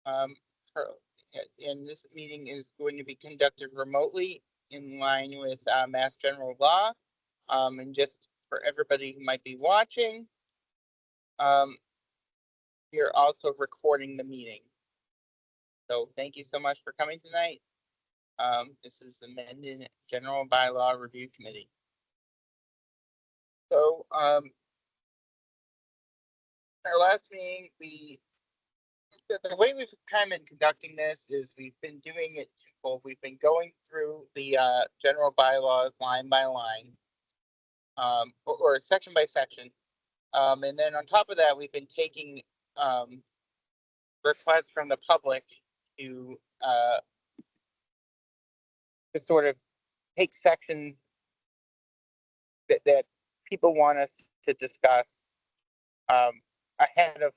Um, for- and this meeting is going to be conducted remotely in line with Mass General Law. And just for everybody who might be watching, we are also recording the meeting. So thank you so much for coming tonight. This is the Mendon General Bylaw Review Committee. So our last meeting, the way we've kind of been conducting this is we've been doing it twofold. We've been going through the general bylaws line by line, or section by section. And then on top of that, we've been taking requests from the public to sort of take sections that people want us to discuss ahead of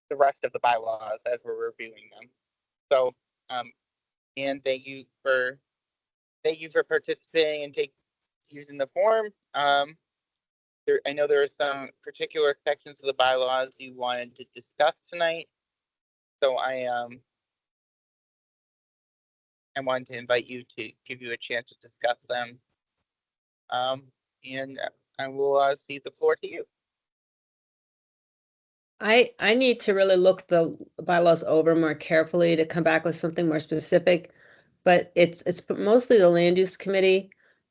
the rest of the bylaws as we're reviewing them. So, and thank you for participating and using the form. I know there are some particular sections of the bylaws you wanted to discuss tonight, so I wanted to invite you to give you a chance to discuss them. And I will cede the floor to you. I need to really look the bylaws over more carefully to come back with something more specific, but it's mostly the land use committee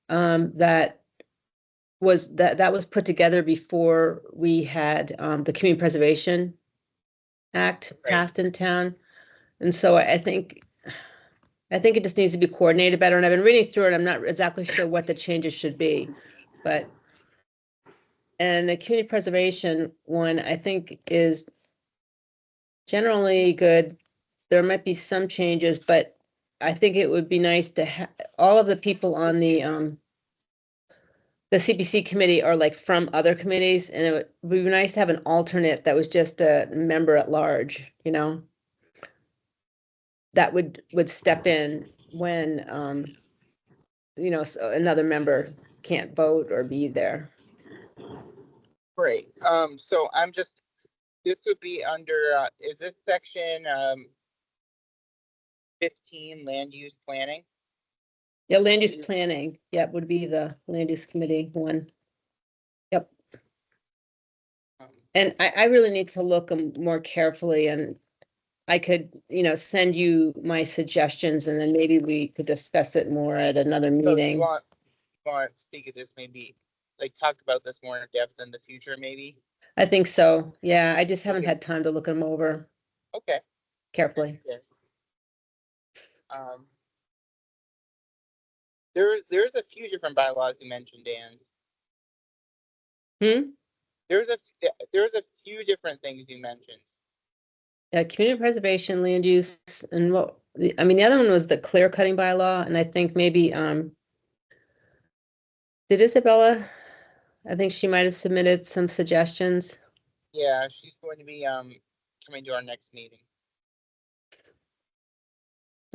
that was put together before we had the Community Preservation Act passed in town, and so I think it just needs to be coordinated better. And I've been reading through it. I'm not exactly sure what the changes should be, but. And the community preservation one, I think, is generally good. There might be some changes, but I think it would be nice to have all of the people on the CPC committee are like from other committees, and it would be nice to have an alternate that was just a member at large, you know, that would step in when you know, so another member can't vote or be there. Great. So this would be under, is this section 15 land use planning? Yeah, land use planning. Yep, would be the land use committee one. Yep. And I really need to look more carefully, and I could, you know, send you my suggestions, and then maybe we could discuss it more at another meeting. So you want to speak of this, maybe like talk about this more in depth in the future, maybe? I think so. Yeah, I just haven't had time to look them over. Okay. Carefully. Okay. There's a few different bylaws you mentioned, Dan. There's a few different things you mentioned. Yeah, community preservation, land use, and the other one was the clear cutting bylaw, and I think maybe did Isabella? I think she might have submitted some suggestions. Yeah, she's going to be coming to our next meeting.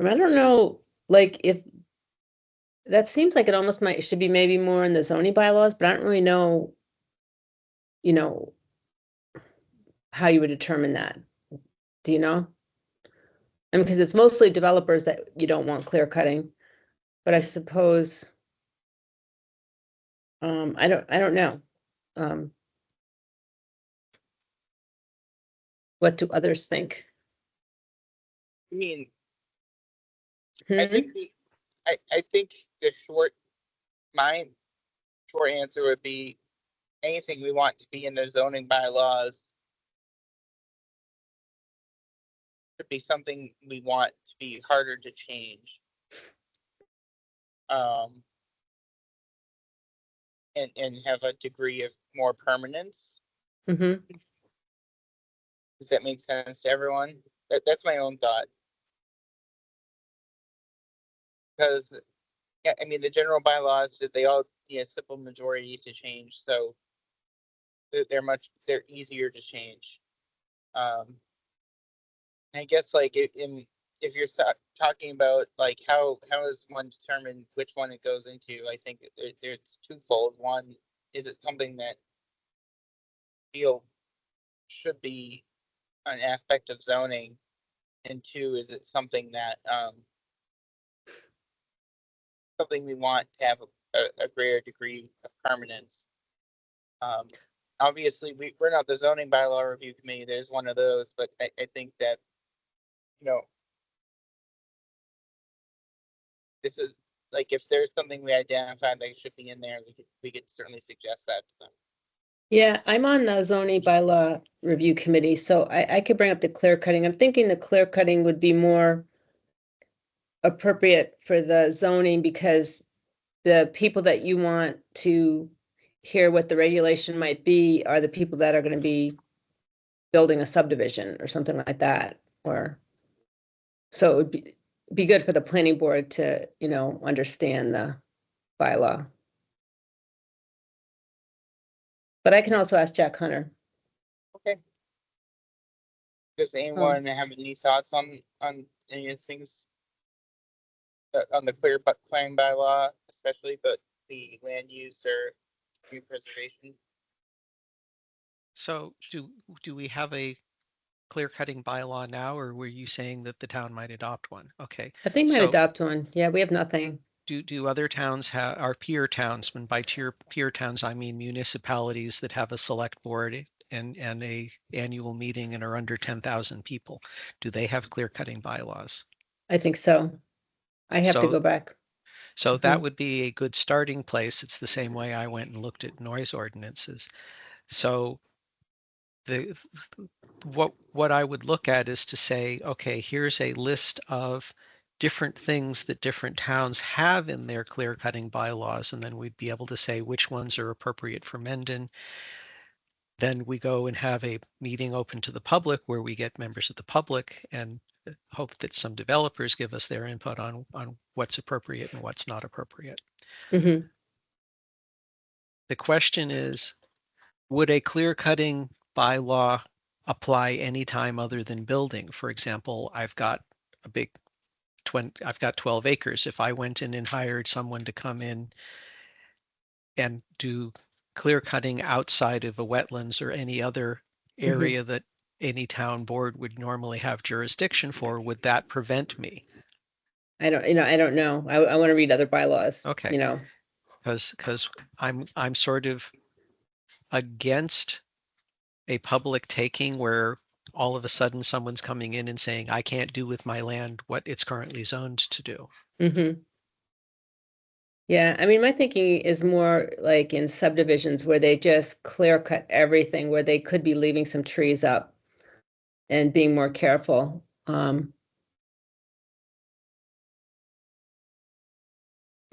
I don't know, like, if that seems like it almost should be maybe more in the zoning bylaws, but I don't really know, you know, how you would determine that. Do you know? I mean, because it's mostly developers that you don't want clear cutting, but I suppose I don't know. What do others think? I mean, I think my short answer would be anything we want to be in the zoning bylaws should be something we want to be harder to change. And have a degree of more permanence. Does that make sense to everyone? That's my own thought. Because, yeah, I mean, the general bylaws, they all simple majority to change, so they're easier to change. I guess like if you're talking about like how does one determine which one it goes into, I think it's twofold. One, is it something that feel should be an aspect of zoning? And two, is it something that, something we want to have a greater degree of permanence? Obviously, we're not the zoning bylaw review committee, there's one of those, but I think that, you know, this is, like, if there's something we identified that should be in there, we could certainly suggest that to them. Yeah, I'm on the zoning bylaw review committee, so I could bring up the clear cutting. I'm thinking the clear cutting would be more appropriate for the zoning because the people that you want to hear what the regulation might be are the people that are going to be building a subdivision or something like that. Or so it would be good for the planning board to, you know, understand the bylaw. But I can also ask Jack Hunter. Okay. Does anyone have any thoughts on any of the things on the clearing bylaw, especially, but the land use or tree preservation? So do we have a clear cutting bylaw now, or were you saying that the town might adopt one? Okay. I think might So adopt one. Yeah, we have nothing. do other towns have, our peer towns, when by peer towns, I mean municipalities that have a select board and a annual meeting and are under 10,000 people, do they have clear cutting bylaws? I think so. I have to So go back. So that Mhm. would be a good starting place. It's the same way I went and looked at noise ordinances. So the what I would look at is to say, okay, here's a list of different things that different towns have in their clear cutting bylaws, and then we'd be able to say which ones are appropriate for Mendon. Then we go and have a meeting open to the public where we get members of the public and hope that some developers give us their input on what's appropriate and what's not appropriate. Mhm. The question is, would a clear cutting bylaw apply anytime other than building? For example, I've got 12 acres. If I went in and hired someone to come in and do clear cutting outside of a wetlands or any other area that any town board would normally have jurisdiction for, would that prevent me? I don't know. I want to read other bylaws, Okay, you know. because I'm sort of against a public taking where all of a sudden someone's coming in and saying, I can't do with my land what it's currently zoned to do. Mhm. Yeah, I mean, my thinking is more like in subdivisions where they just clear cut everything, where they could be leaving some trees up and being more careful. But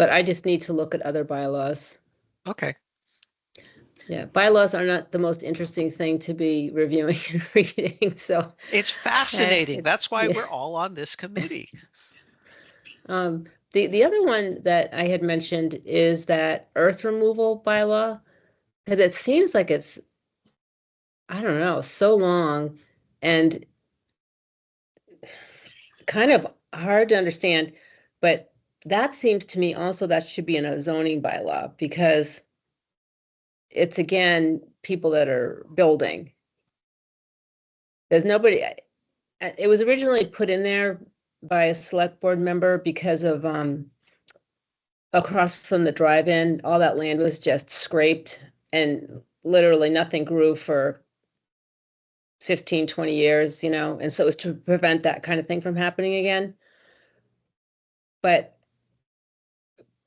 I just need to look at other bylaws. Okay, Yeah, bylaws are not the most interesting thing to be reviewing and reading, so it's fascinating. That's why yeah. we're all on this committee. The other one that I had mentioned is that earth removal bylaw, because it seems like it's, I don't know, so long and kind of hard to understand, but that seems to me also that should be in a zoning bylaw because it's again, people that are building. There's nobody, it was originally put in there by a select board member because of across from the drive-in, all that land was just scraped and literally nothing grew for 15, 20 years, you know, and so it was to prevent that kind of thing from happening again. But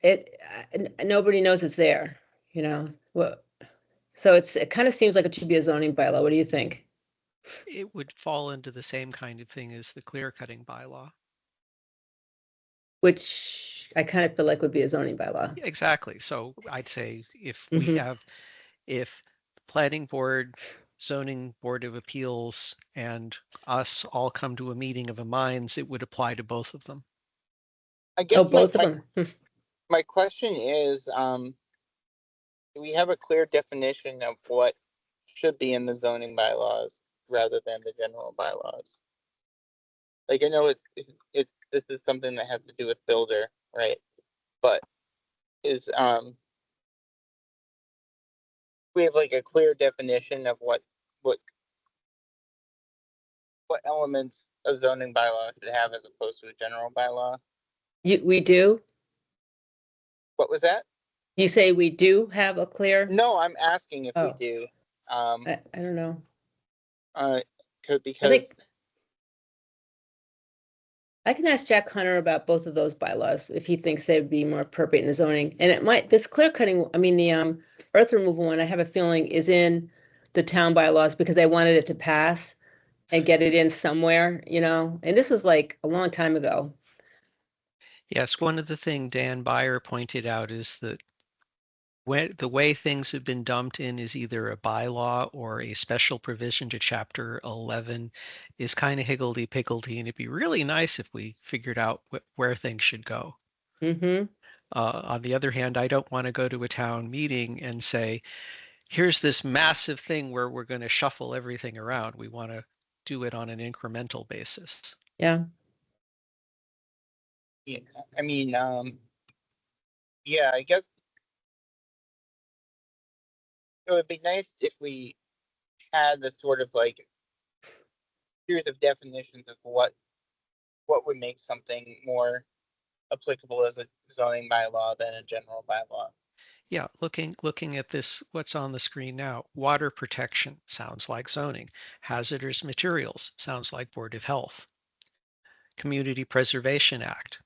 it nobody knows it's there, you know. Well, so it kind of seems like it should be a zoning bylaw. What do you think? It would fall into the same kind of thing as the clear cutting bylaw. Which I kind of feel like would be a zoning bylaw. Exactly. So I'd say Hmm. if planning board, zoning board of appeals, and us all come to a meeting of the minds, it would apply to both of them. I Oh, guess both of them. my question is, do we have a clear definition of what should be in the zoning bylaws rather than the general bylaws? Like, I know this is something that has to do with builder, right? But is, we have like a clear definition of what elements a zoning bylaw should have as opposed to a general bylaw. We do? What was that? You say we do have a clear? No, I'm asking if we Oh. do. I don't know. Because I can ask Jack Hunter about both of those bylaws if he thinks they would be more appropriate in the zoning. And it might, this clear cutting, I mean, the earth removal one, I have a feeling is in the town bylaws because they wanted it to pass and get it in somewhere, you know? And this was like a long time ago. Yes, one of the things Dan Byer pointed out is that the way things have been dumped in is either a bylaw or a special provision to Chapter 11 is kind of higgledy-piggledy, and it'd be really nice if we figured out where things should go. Mm-hmm. On the other hand, I don't want to go to a town meeting and say, here's this massive thing where we're going to shuffle everything around. We want to do it on an incremental basis. Yeah. yeah, I mean, yeah, I guess it would be nice if we had the sort of like series of definitions of what would make something more applicable as a zoning bylaw than a general bylaw. Yeah, looking at this, what's on the screen now, water protection sounds like zoning. Hazardous materials sounds like Board of Health. Community Preservation Act.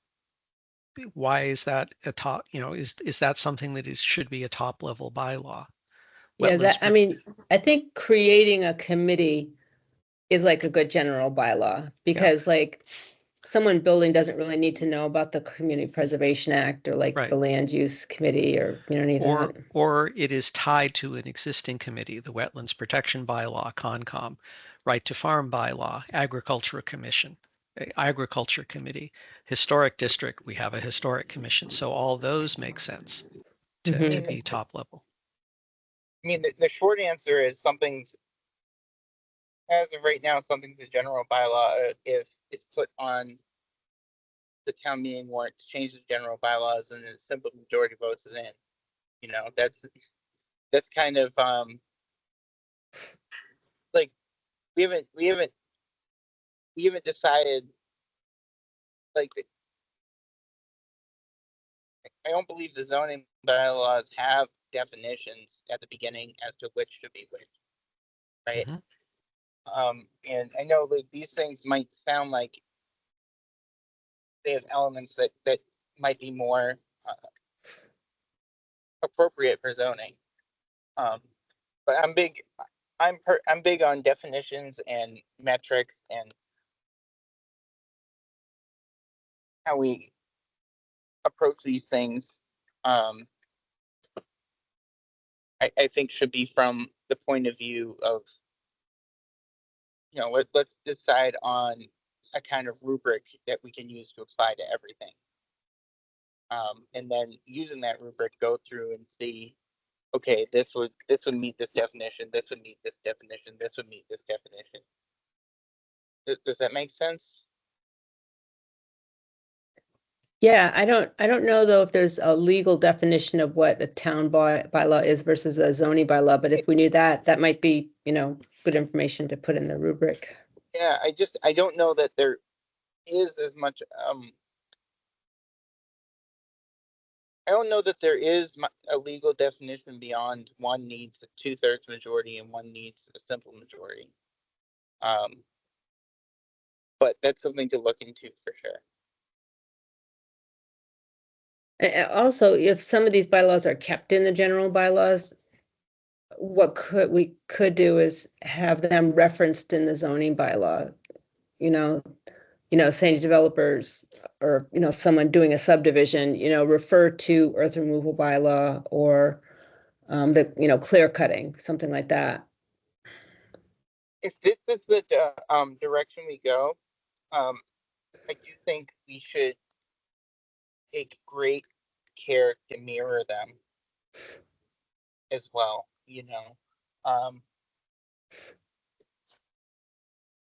Why is that a top, is that something that should be a top level bylaw? Yeah, Wetlands, I mean, I think creating a committee is like a good general bylaw because like someone building doesn't really need to know about the Community Preservation Act or like right. the Land Use Committee or, you know, any of that. Or it is tied to an existing committee, the Wetlands Protection Bylaw, CONCOM, Right to Farm Bylaw, Agriculture Commission, Agriculture Committee, Historic District, we have a Historic Commission. So all those make sense to Mhm. be top level. I mean, the short answer is something's, as of right now, something's a general bylaw if it's put on the town meeting warrant to change the general bylaws and a simple majority votes it in. You know, that's kind of like we haven't decided like I don't believe the zoning bylaws have definitions at the beginning as to which should be which, right? Mhm. And I know like these things might sound like they have elements that might be more appropriate for zoning. But I'm big on definitions and metrics and how we approach these things. I think should be from the point of view of, you know, let's decide on a kind of rubric that we can use to apply to everything. And then using that rubric, go through and see, okay, this would meet this definition, this would meet this definition, this would meet this definition. Does that make sense? Yeah, I don't know though if there's a legal definition of what a town bylaw is versus a zoning bylaw, but if we knew that, that might be, you know, good information to put in the rubric. Yeah, I don't know that there is as much I don't know that there is a legal definition beyond one needs a 2/3 majority and one needs a simple majority. But that's something to look into for sure. Also, if some of these bylaws are kept in the general bylaws, what we could do is have them referenced in the zoning bylaw, you know, saying to developers or, you know, someone doing a subdivision, you know, refer to earth removal bylaw or the, you know, clear cutting, something like that. If this is the direction we go, I do think we should take great care to mirror them as well, you know.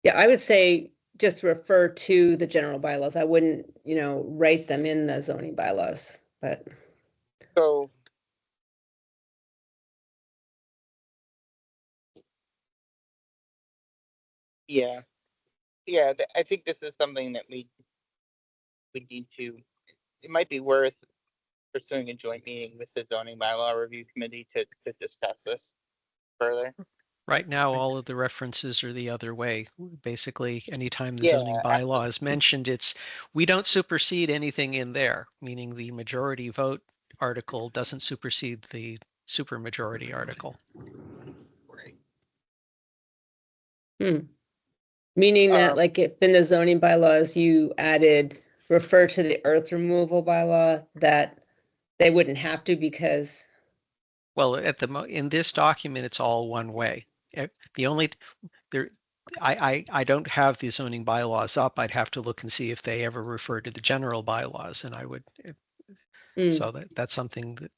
Yeah, I would say just refer to the general bylaws. I wouldn't, you know, write them in the zoning bylaws, but So yeah, yeah, I think this is something that we need to, it might be worth pursuing a joint meeting with the zoning bylaw review committee to discuss this further. Right now, all of the references are the other way. Basically, anytime the Yeah, zoning bylaw is mentioned, we don't supersede anything in there, meaning the majority vote article doesn't supersede the supermajority article. right. Meaning that like if in the zoning bylaws you added refer to the earth removal bylaw, that they wouldn't have to because. Well, in this document, it's all one way. The only there, I don't have the zoning bylaws up. I'd have to look and see if they ever refer to the general bylaws, and I would. So that's something that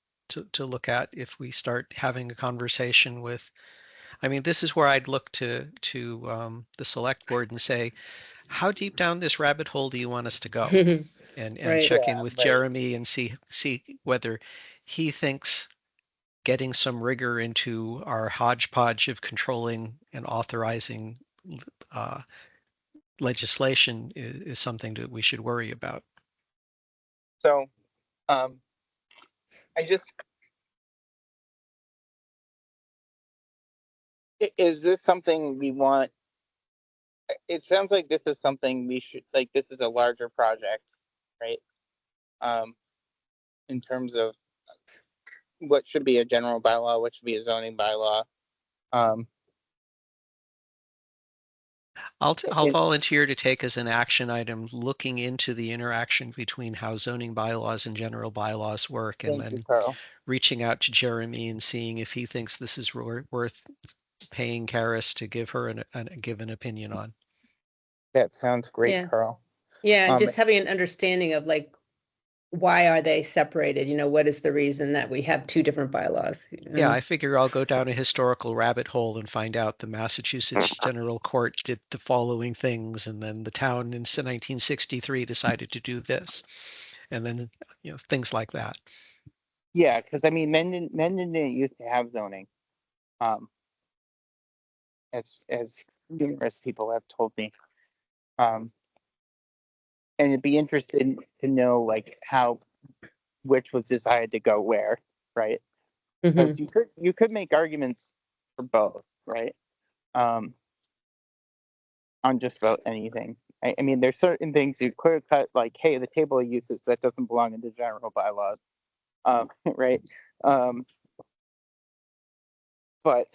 to look at if we start having a conversation with. I mean, this is where I'd look to the select board and say, how deep down this rabbit hole do you want us to go? And Right. check in Yeah, with right. Jeremy and see whether he thinks getting some rigor into our hodgepodge of controlling and authorizing legislation is something that we should worry about. So, I just, is this something we want? It sounds like this is something we should, like, this is a larger project, right? In terms of what should be a general bylaw, what should be a zoning bylaw. I'll volunteer to take as an action item looking into the interaction between how zoning bylaws and general bylaws work, and Thank you, then Carl. reaching out to Jeremy and seeing if he thinks this is worth paying Karis to give her give an opinion on. That sounds great, Yeah. Carl. Yeah, and just having an understanding of like, why are they separated? What is the reason that we have two different bylaws? Yeah, I figure I'll go down a historical rabbit hole and find out the Massachusetts General Court did the following things, and then the town in 1963 decided to do this, and then things like that. Yeah, because I mean, Mendon didn't used to have zoning. As numerous people have told me. And it'd be interesting to know like which was decided to go where, right? Because you could make arguments for both, right? On just about anything. I mean, there's certain things you clear cut, like, hey, the table of uses that doesn't belong in the general bylaws, right? But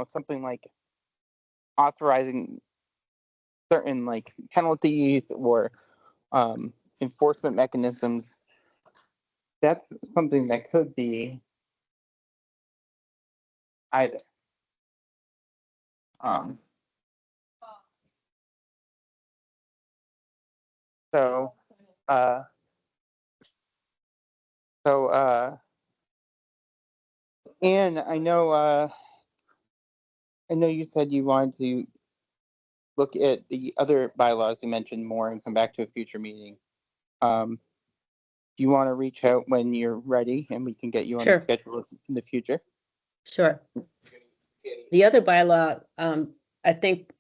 something like authorizing certain like penalties or enforcement mechanisms, that's something that could be either. So, uh, and I know you said you wanted to look at the other bylaws you mentioned more and come back to a future meeting. Do you want to reach out when you're ready and we can get you on the Sure. schedule in the future? Sure. The other bylaw, I think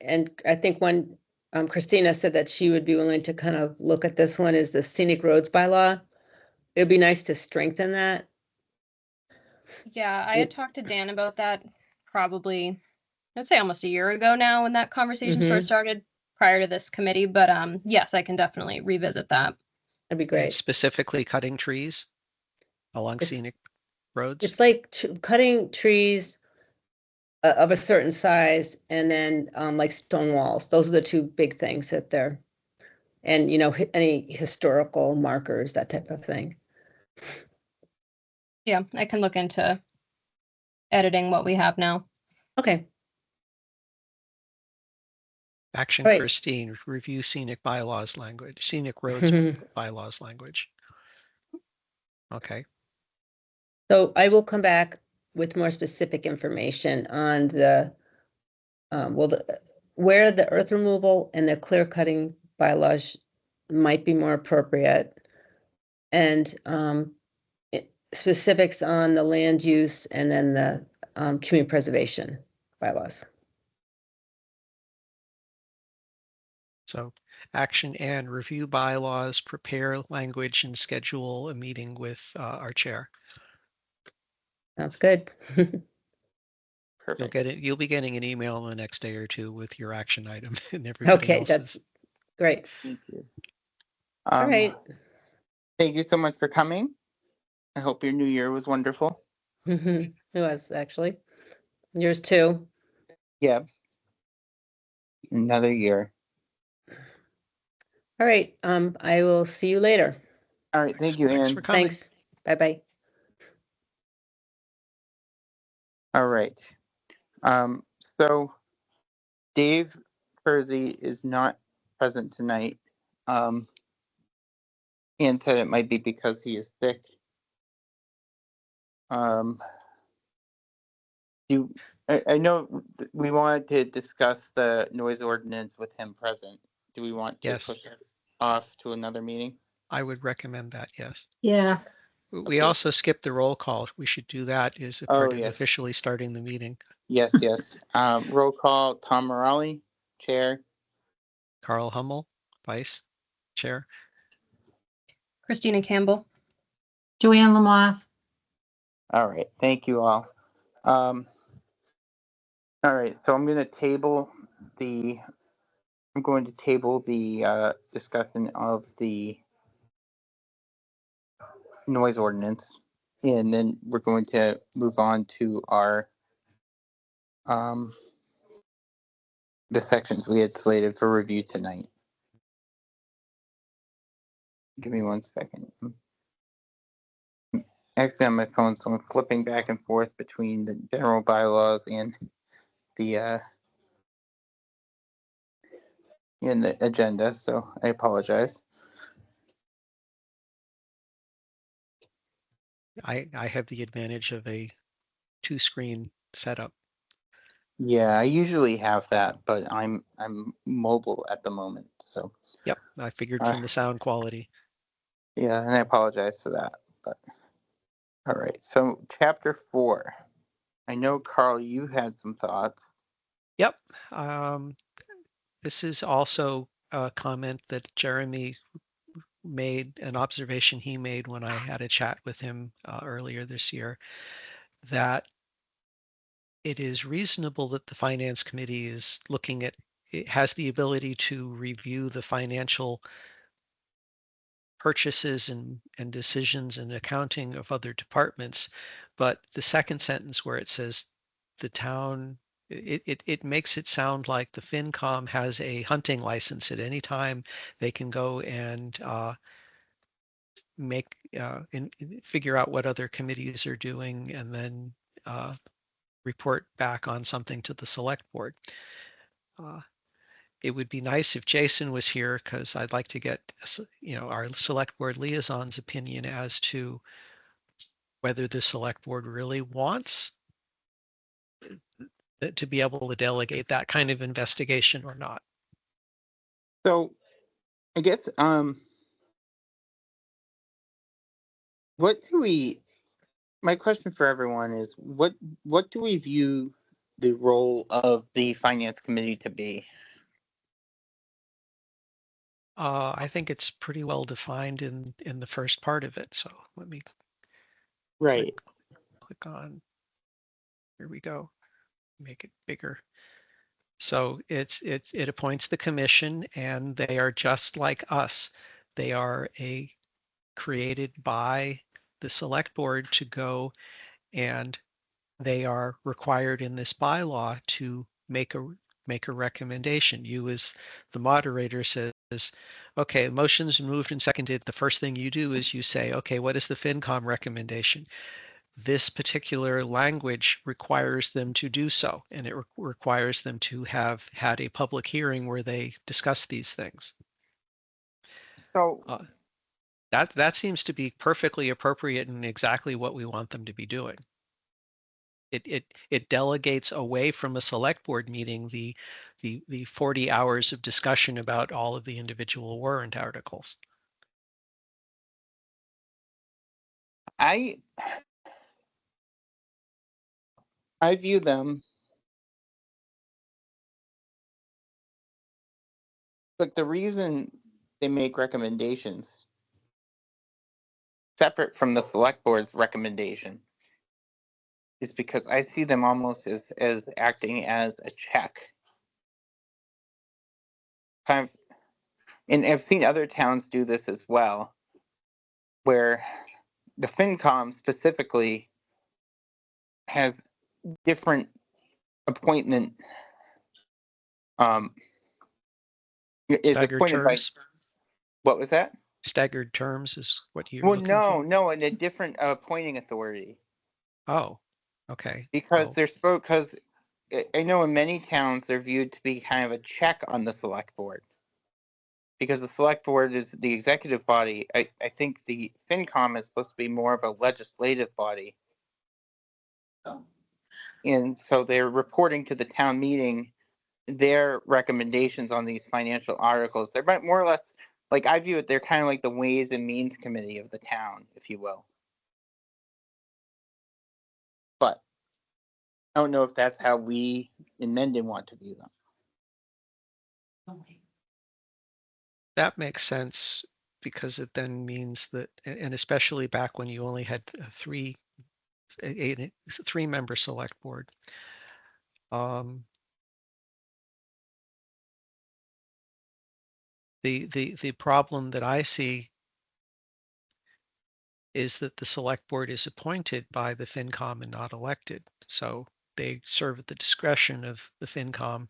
when Christina said that she would be willing to kind of look at this one, is the scenic roads bylaw. It'd be nice to strengthen that. Yeah, I had talked to Dan about that probably, I'd say almost a year ago now when that conversation sort of started prior to this committee. But yes, I can definitely revisit that. That'd be And great. specifically cutting trees along scenic roads. It's like cutting trees of a certain size, and then like stone walls. Those are the two big things that they're, and any historical markers, that type of thing. Yeah, I can look into editing what we have now. Okay. Action, Right. Christine, review scenic bylaws language, scenic roads bylaws language. Okay. So I will come back with more specific information on the, where the earth removal and the clear cutting bylaws might be more appropriate, and specifics on the land use and then the community preservation bylaws. So action and review bylaws, prepare language, and schedule a meeting with our chair. Sounds good. Perfect. You'll be getting an email in the next day or two with your action item and everybody Okay, else's. that's great. Thank you. All right. Thank you so much for coming. I hope your new year was wonderful. It was actually. Yours too. Yeah. Another year. All right. I will see you later. All right. Thank you, Thanks Ann. for coming. Thanks. Bye-bye. All right. So Dave Kersey is not present tonight. Ann said it might be because he is sick. I know we wanted to discuss the noise ordinance with him present. Do we want to Yes. push it off to another meeting? I would recommend that, yes. Yeah. We also skipped the roll call. We should do that as a Oh, part of yes. officially starting the meeting. Yes, yes. Roll call, Tom Morelli, Chair. Carl Hummel, Vice Chair. Christina Campbell. Joanne Lamoth. All right, thank you all. All right, so I'm going to table the discussion of the noise ordinance, and then we're going to move on to our the sections we had slated for review tonight. Give me 1 second. Actually, on my phone, so I'm flipping back and forth between the general bylaws and the agenda, so I apologize. I have the advantage of a 2-screen setup. Yeah, I usually have that, but I'm mobile at the moment, so Yep, I figured from the sound quality. yeah, and I apologize for that. But all right, so chapter 4. I know, Carl, you had some thoughts. Yep. This is also a comment that Jeremy made, an observation he made when I had a chat with him earlier this year, that it is reasonable that the Finance Committee is looking at, it has the ability to review the financial purchases and decisions and accounting of other departments. But the second sentence where it says the town, it makes it sound like the FinCom has a hunting license at any time. They can go and figure out what other committees are doing and then report back on something to the select board. It would be nice if Jason was here because I'd like to get, our select board liaison's opinion as to whether the select board really wants to be able to delegate that kind of investigation or not. So I guess my question for everyone is what do we view the role of the Finance Committee to be? I think it's pretty well defined in the first part of it. So let me Right. click on, here we go, make it bigger. So it appoints the commission, and they are just like us. They are created by the select board to go, and they are required in this bylaw to make a recommendation. You, as the moderator, says, okay, motion's moved and seconded. The first thing you do is you say, okay, what is the FinCom recommendation? This particular language requires them to do so, and it requires them to have had a public hearing where they discuss these things. So That seems to be perfectly appropriate and exactly what we want them to be doing. It delegates away from a select board meeting the 40 hours of discussion about all of the individual warrant articles. I view them. But the reason they make recommendations separate from the select board's recommendation is because I see them almost as acting as a check. Kind of, and I've seen other towns do this as well, where the FinCom specifically has different appointment is Staggered appointed by, terms. what was that? Staggered terms is what you're Well, looking for. no, and a different appointing authority, Oh, okay. because Well, they're spoke because I know in many towns they're viewed to be kind of a check on the select board, because the select board is the executive body. I think the FinCom is supposed to be more of a legislative body, and so they're reporting to the town meeting their recommendations on these financial articles. They're more or less, like I view it, they're kind of like the Ways and Means Committee of the town, if you will. But I don't know if that's how we in Mendon want to view them. that makes sense because it then means that, and especially back when you only had a three-member select board. The problem that I see is that the select board is appointed by the FinCom and not elected. So they serve at the discretion of the FinCom.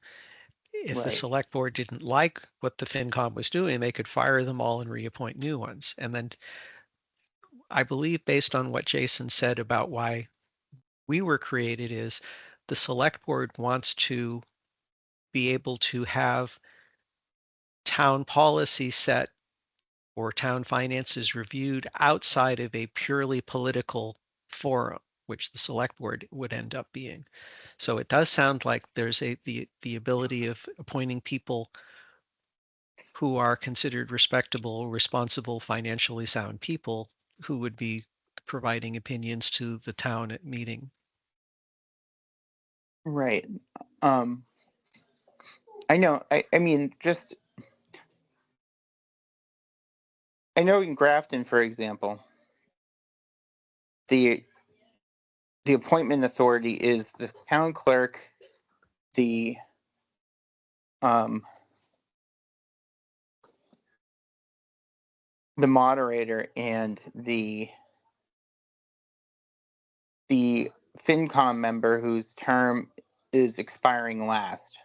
If the Right. select board didn't like what the FinCom was doing, they could fire them all and reappoint new ones. And then I believe, based on what Jason said about why we were created, is the select board wants to be able to have town policy set or town finances reviewed outside of a purely political forum, which the select board would end up being. So it does sound like there's the ability of appointing people who are considered respectable, responsible, financially sound people who would be providing opinions to the town at meeting. Right. I know. I mean, just I know in Grafton, for example, the appointment authority is the town clerk, the moderator, and the FinCom member whose term is expiring last.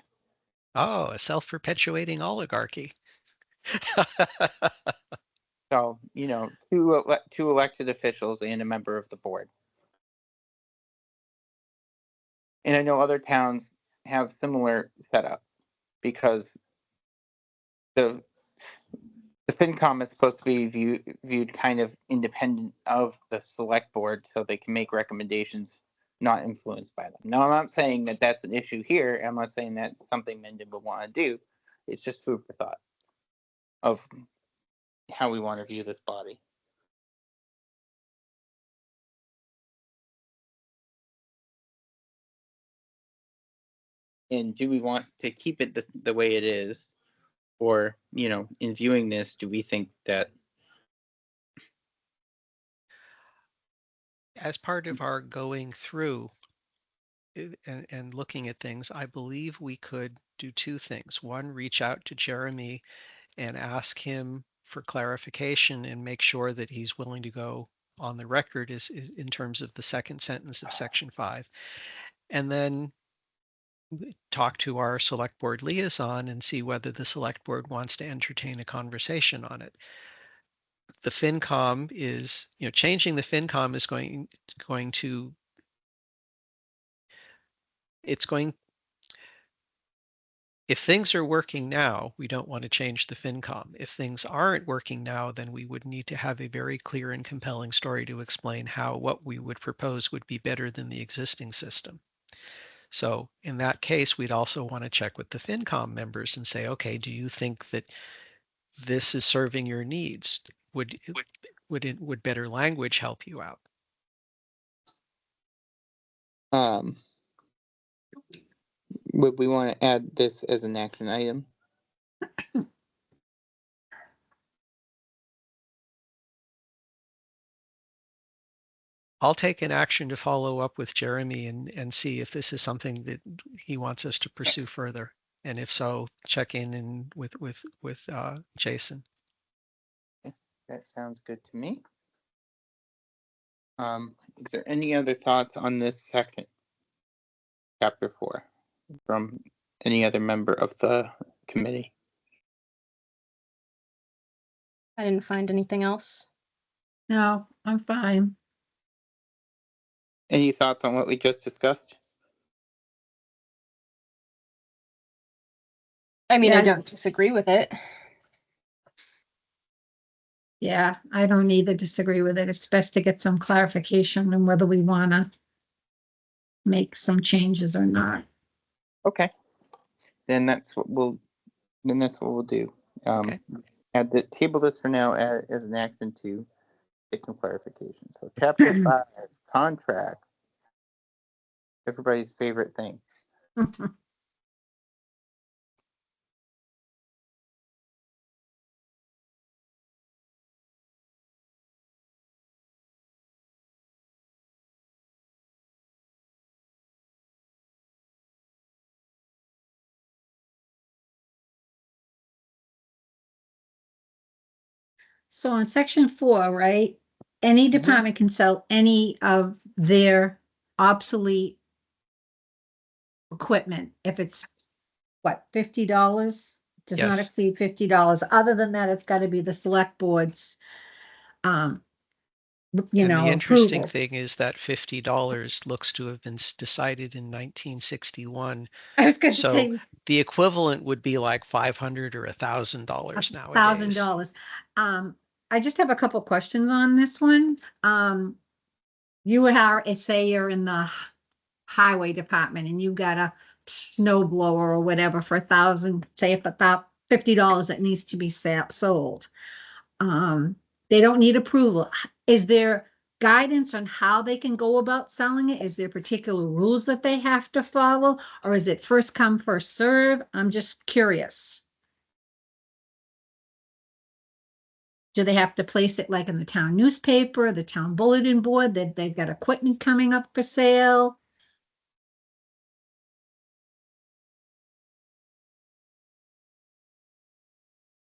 Oh, a self-perpetuating oligarchy. So, you know, two elected officials and a member of the board. And I know other towns have similar setup because the FinCom is supposed to be viewed kind of independent of the select board, so they can make recommendations not influenced by them. Now, I'm not saying that that's an issue here. I'm not saying that's something Mendon would want to do. It's just food for thought of how we want to view this body. And do we want to keep it the way it is? Or, you know, in viewing this, do we think that as part of our going through and looking at things, I believe we could do two things. One, reach out to Jeremy and ask him for clarification and make sure that he's willing to go on the record is in terms of the second sentence of section 5. And then talk to our select board liaison and see whether the select board wants to entertain a conversation on it. The FinCom is, changing the FinCom is going to, if things are working now, we don't want to change the FinCom. If things aren't working now, then we would need to have a very clear and compelling story to explain how what we would propose would be better than the existing system. So in that case, we'd also want to check with the FinCom members and say, okay, do you think that this is serving your needs? Would better language help you out? would we want to add this as an action item? I'll take an action to follow up with Jeremy and see if this is something that he wants us to pursue further. And if so, check in with Jason. That sounds good to me. Is there any other thoughts on this section? Chapter 4 from any other member of the committee? I didn't find anything else. No, I'm fine. Any thoughts on what we just discussed? I mean, I Yeah. don't disagree with it. Yeah, I don't either disagree with it. It's best to get some clarification on whether we want to make some changes or not. Okay. Then that's what we'll do. Okay. Add the table this for now as an action to get some clarification. So chapter 5, contract. Everybody's favorite thing. So in section 4, right, any department can sell any of their obsolete equipment if it's what, $50? Does not Yes. exceed $50. Other than that, it's got to be the select board's And the interesting approval. thing is that $50 looks to have been decided in 1961. I was going to So say the equivalent would be like $500 or $1,000 nowadays. $1,000. I just have a couple questions on this one. You would say you're in the highway department and you got a snow blower or whatever for $1,000, say if about $50 that needs to be sold. They don't need approval. Is there guidance on how they can go about selling it? Is there particular rules that they have to follow, or is it first come, first serve? I'm just curious. Do they have to place it like in the town newspaper, the town bulletin board, that they've got equipment coming up for sale?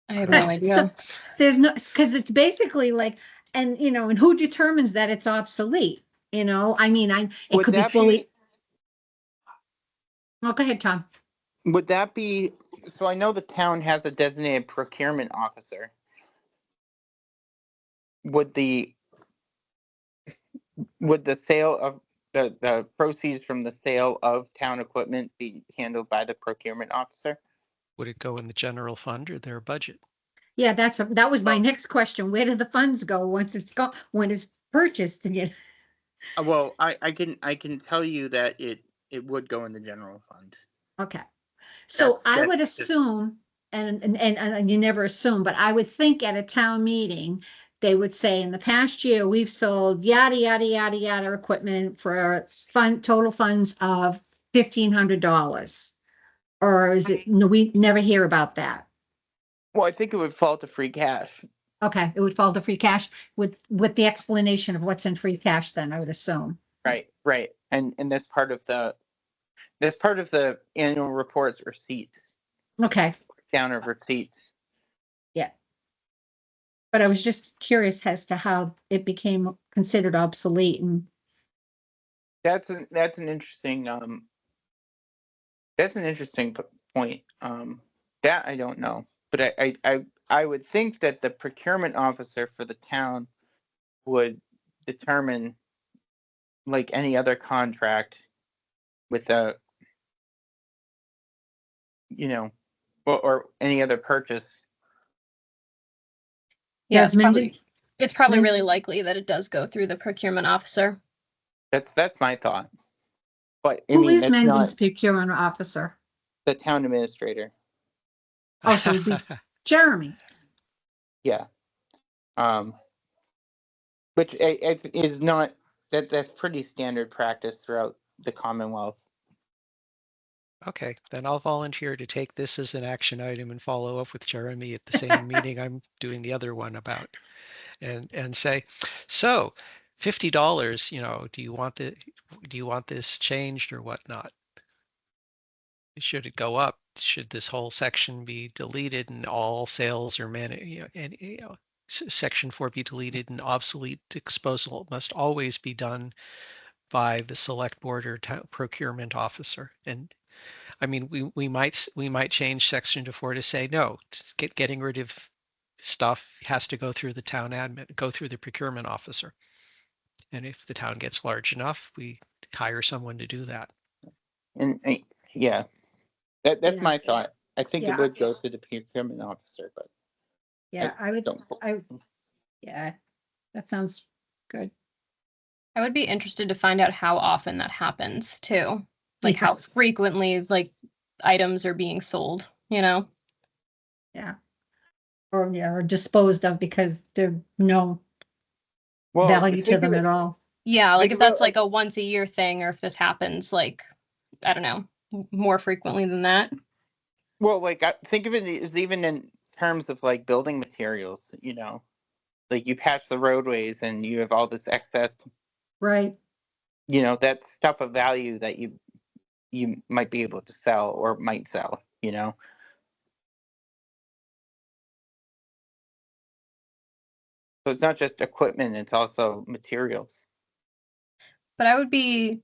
I have no idea. So there's no, because it's basically like, and and who determines that it's obsolete? I mean, it Would could be that fully. Oh, go ahead, Tom. Would that be, so I know the town has a designated procurement officer. Would the sale of the proceeds from the sale of town equipment be handled by the procurement officer? Would it go in the general fund or their budget? Yeah, that was my next question. Where do the funds go when it's purchased? Well, I can tell you that it would go in the general fund. Okay. So I would that's just- assume, and you never assume, but I would think at a town meeting, they would say in the past year, we've sold yada, yada, yada, yada equipment for total funds of $1,500. Or is it, no, we never hear about that. Well, I think it would fall to free cash. Okay, it would fall to free cash with the explanation of what's in free cash then, I would assume. Right. And that's part of the annual reports receipts. Okay. Down of receipts. Yeah. But I was just curious as to how it became considered obsolete, and That's an interesting point. That I don't know, but I would think that the procurement officer for the town would determine, like any other contract with or any other purchase. Yeah, Desmond, it's probably Lynn? really likely that it does go through the procurement officer. That's my thought. But I who mean, is that's Mendon's not procurement officer? the town administrator. Oh, so it'd be Jeremy. Yeah. Which is not that's pretty standard practice throughout the Commonwealth. Okay, then I'll volunteer to take this as an action item and follow up with Jeremy at the same meeting I'm doing the other one about, and say, so $50, you know, do you want this changed or whatnot? Should it go up? Should this whole section be deleted and all sales or section 4 be deleted and obsolete disposal must always be done by the select board or procurement officer? And I mean, we might change section 4 to say no, getting rid of stuff has to go through the town admin, go through the procurement officer. And if the town gets large enough, we hire someone to do that. And yeah, that's Yeah. my thought. I think Yeah. it would go to the procurement officer, but Yeah, don't. yeah, that sounds good. I would be interested to find out how often that happens too. Like Yeah. how frequently like items are being sold, you know? Yeah. Or disposed of because there's no Well, value to think of them it- at all. Yeah, like Think if about, that's like a once a year thing or if this happens like, I don't know, more frequently than that. Well, like think of it as even in terms of like building materials, you know, like you patch the roadways and you have all this excess, Right. you know, that's stuff of value that you might be able to sell or might sell, you know. So it's not just equipment, it's also materials. But I would be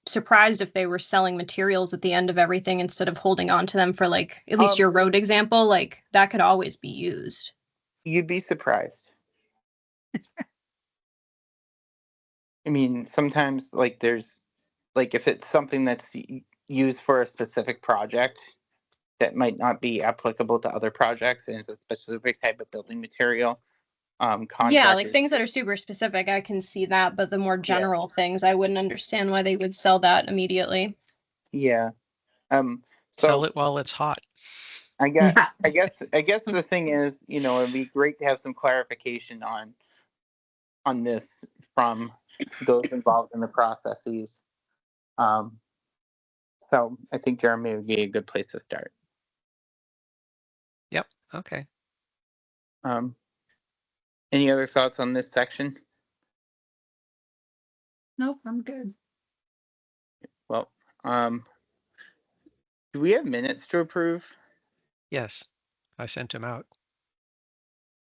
surprised if they were selling materials at the end of everything instead of holding on to them for like at least your road example, like that could always be used. You'd be surprised. I mean, sometimes like there's like if it's something that's used for a specific project that might not be applicable to other projects and it's a specific type of building material. Yeah, like Contractors, things that are super specific, I can see that, but the more general things, I wouldn't understand why they would sell that immediately. yeah. Sell So it while it's hot. I guess Yeah. I guess the thing is, you know, it'd be great to have some clarification on this from those involved in the processes. So I think Jeremy would be a good place to start. Yep. Okay. Any other thoughts on this section? Nope, I'm good. Well, do we have minutes to approve? Yes. I sent him out.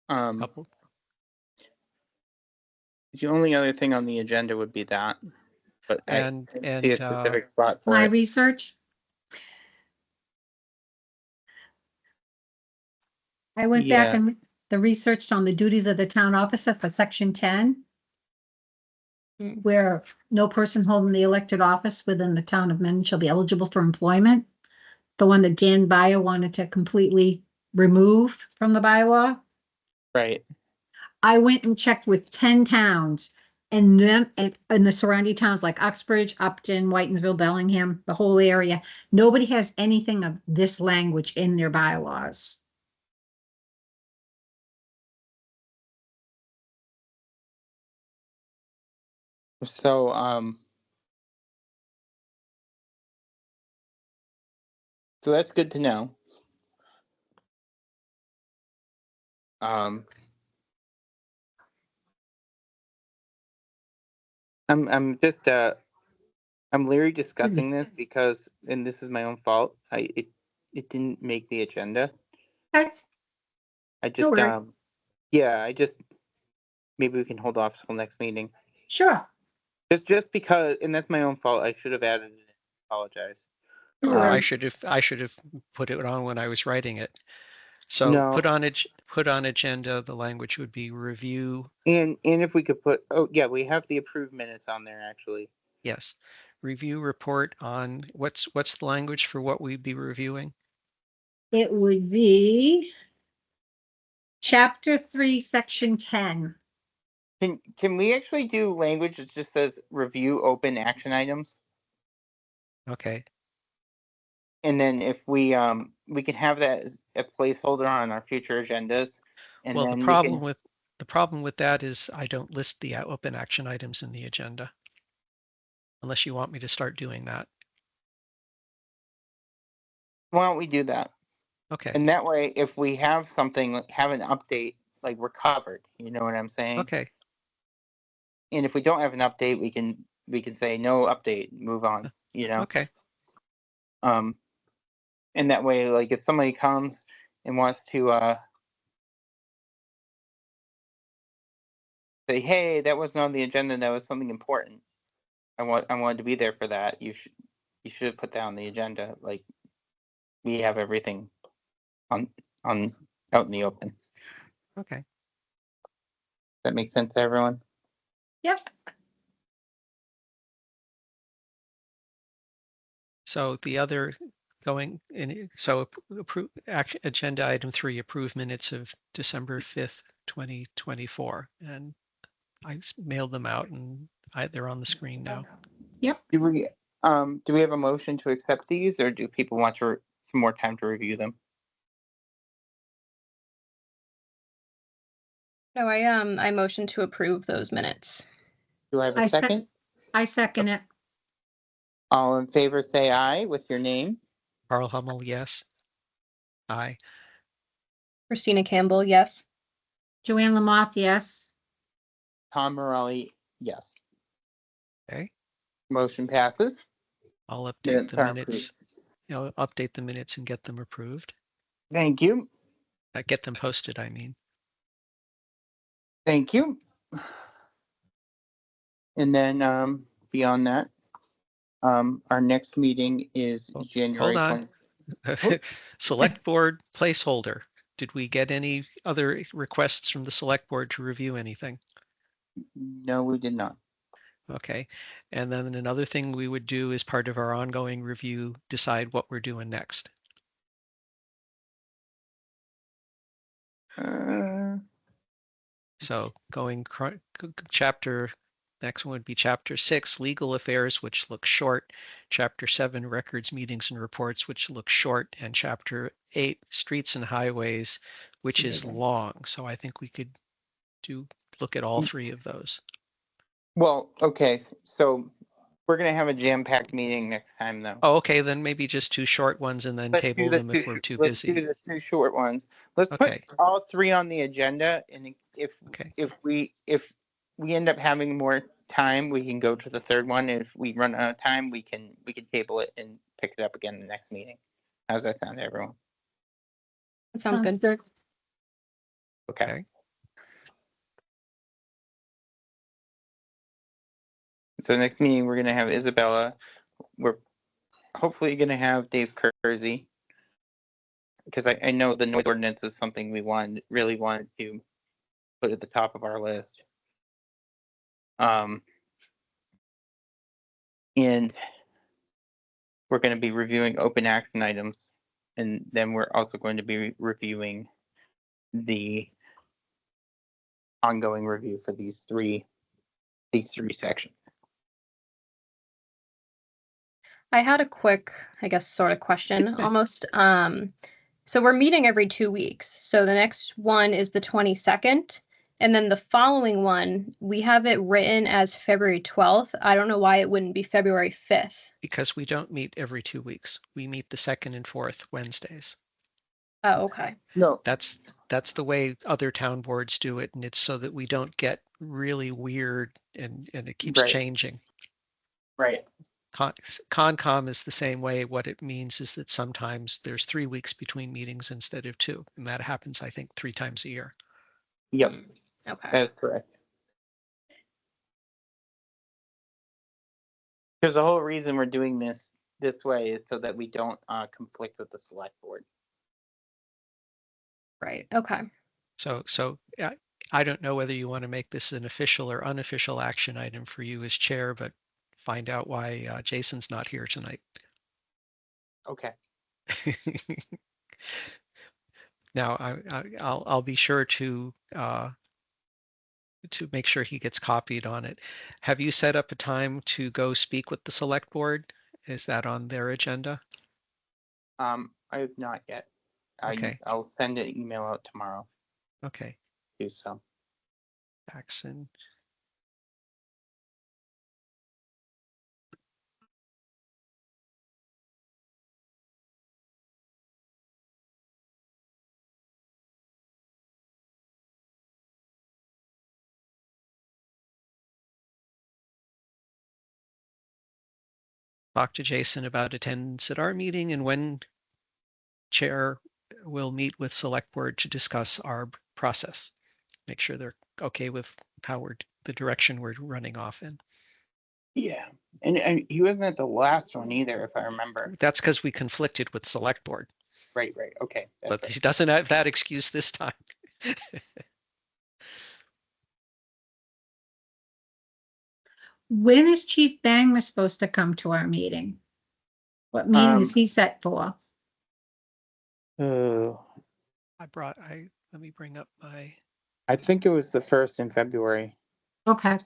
Couple. The only other thing on the agenda would be that, but I didn't see a specific spot for My it. research. I went back Yeah. and the research on the duties of the town officer for section 10. Where no person holding the elected office within the town of Mendon shall be eligible for employment. The one that Dan Byer wanted to completely remove from the bylaw. Right. I went and checked with 10 towns and then and the surrounding towns like Uxbridge, Upton, Whitensville, Bellingham, the whole area. Nobody has anything of this language in their bylaws. So, so that's good to know. I'm just I'm leery discussing this because, and this is my own fault. It didn't make the agenda. Okay. I just yeah, maybe we can hold off till next meeting. Sure. Just because, and that's my own fault. I should have added it. Apologize. I should have put it on when I was writing it. So No. put on agenda, the language would be review. And if we could put, oh yeah, we have the approved minutes on there actually. Yes. Review report on what's the language for what we'd be reviewing? It would be chapter 3, section 10. Can we actually do language that just says review open action items? Okay. And then if we can have that as a placeholder on our future agendas. And Well, then the problem with that is I don't list the open action items in the agenda. Unless you want me to start doing that. Why don't we do that? Okay. And that way, if we have something, have an update, like we're covered. You know what I'm saying? Okay. And if we don't have an update, we can say no update, move on, you know? Okay. And that way, like if somebody comes and wants to say, hey, that wasn't on the agenda, that was something important. I wanted to be there for that. You should put that on the agenda. Like we have everything on out in the open. Okay. That makes sense to everyone? Yep. So the other going in, so approve agenda item 3, approve minutes of December 5th, 2024. And I mailed them out and they're on the screen now. Yep. Do we have a motion to accept these, or do people want some more time to review them? No, I motion to approve those minutes. Do I have a I sec- second? I second it. All in favor, say aye with your name. Carl Hummel, yes. Aye. Christina Campbell, yes. Joanne Lamoth, yes. Tom Morelli, yes. Okay. Motion passes. I'll update Minutes the are minutes. I'll update the minutes and get them approved. Thank you. Get them posted, I mean. Thank you. And then beyond that, our next meeting is Oh, January hold on. 20th. Select board placeholder. Did we get any other requests from the select board to review anything? No, we did not. Okay. And then another thing we would do as part of our ongoing review, decide what we're doing next. So going chapter, next one would be chapter 6, legal affairs, which looks short. Chapter 7, records, meetings, and reports, which looks short. And chapter 8, streets and highways, which is long. So I think we could look at all 3 of those. Well, okay, so we're gonna have a jam-packed meeting next time, though. Oh, okay, then maybe just 2 short ones and then table them if we're too Let's do busy. the 2 short ones. Let's Okay. put all 3 on the agenda, and Okay. if we end up having more time, we can go to the 3rd one. If we run out of time, we can table it and pick it up again in the next meeting. How's that sound to everyone? That sounds good. Okay. So the next meeting, we're going to have Isabella. We're hopefully going to have Dave Kersey, because I know the noise ordinance is something we really wanted to put at the top of our list. And we're going to be reviewing open action items, and then we're also going to be reviewing the ongoing review for these three sections. I had a quick, I guess, sort of question almost. So we're meeting every 2 weeks. So the next one is the 22nd. And then the following one, we have it written as February 12th. I don't know why it wouldn't be February 5th. Because we don't meet every 2 weeks. We meet the 2nd and 4th Wednesdays. Oh, okay. No. That's the way other town boards do it, and it's so that we don't get really weird and it keeps changing. Right. Concom is the same way. What it means is that sometimes there's 3 weeks between meetings instead of 2, and that happens, I think, 3 times a year. Yep. Okay. That's correct. Because the whole reason we're doing this way is so that we don't conflict with the select board. Right. Okay. So I don't know whether you want to make this an official or unofficial action item for you as chair, but find out why Jason's not here tonight. Okay. Now I'll be sure to make sure he gets copied on it. Have you set up a time to go speak with the select board? Is that on their agenda? I have not yet. Okay. I'll send an email out tomorrow. Okay. Do so. Jackson. talk to Jason about attendance at our meeting and when chair will meet with select board to discuss our process. Make sure they're okay with how the direction we're running off in. Yeah, and he wasn't at the last one either, if I remember. That's because we conflicted with select board, Right, okay. That's but he doesn't have that excuse this time. When is Chief Bangma supposed to come to our meeting? What meeting is he set for? Let me bring up I think it was the 1st in February. Okay,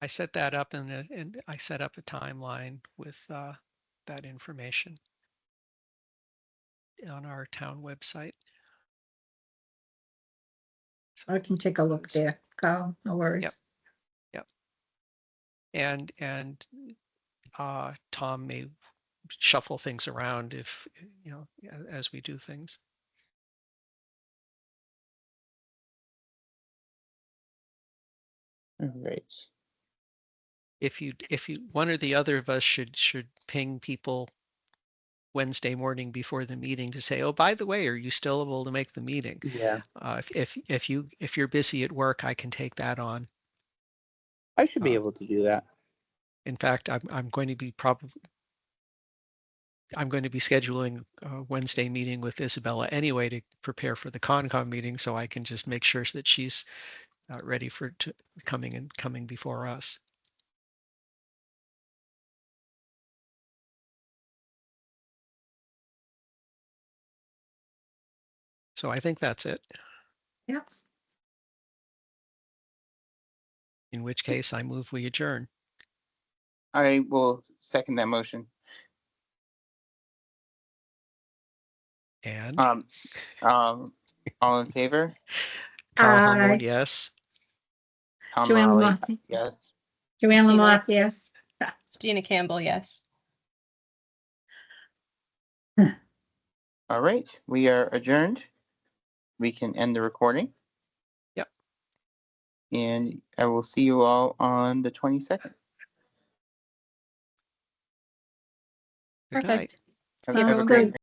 I set that up and I set up a timeline with that information on our town website. So I can take a look there, Carl, no worries. Yep. And Tom may shuffle things around if, as we do things. All right. If you one or the other of us should ping people Wednesday morning before the meeting to say, oh, by the way, are you still able to make the meeting? Yeah. If you're busy at work, I can take that on. I should be able to do that. In fact, I'm going to be scheduling a Wednesday meeting with Isabella anyway to prepare for the Concom meeting, so I can just make sure that she's ready for coming before us. So I think that's it. Yep. In which case, I move we adjourn. I will second that motion. And all in favor? Carl Homewood, Aye. yes. Tom Joanne Raleigh, Lamothe. yes. Joanne Christina. Lamothe, yes. Stina Campbell, yes. All right, we are adjourned. We can end the recording. Yep. And I will see you all on the 22nd. Good night. Perfect. Have Sounds a great good. night.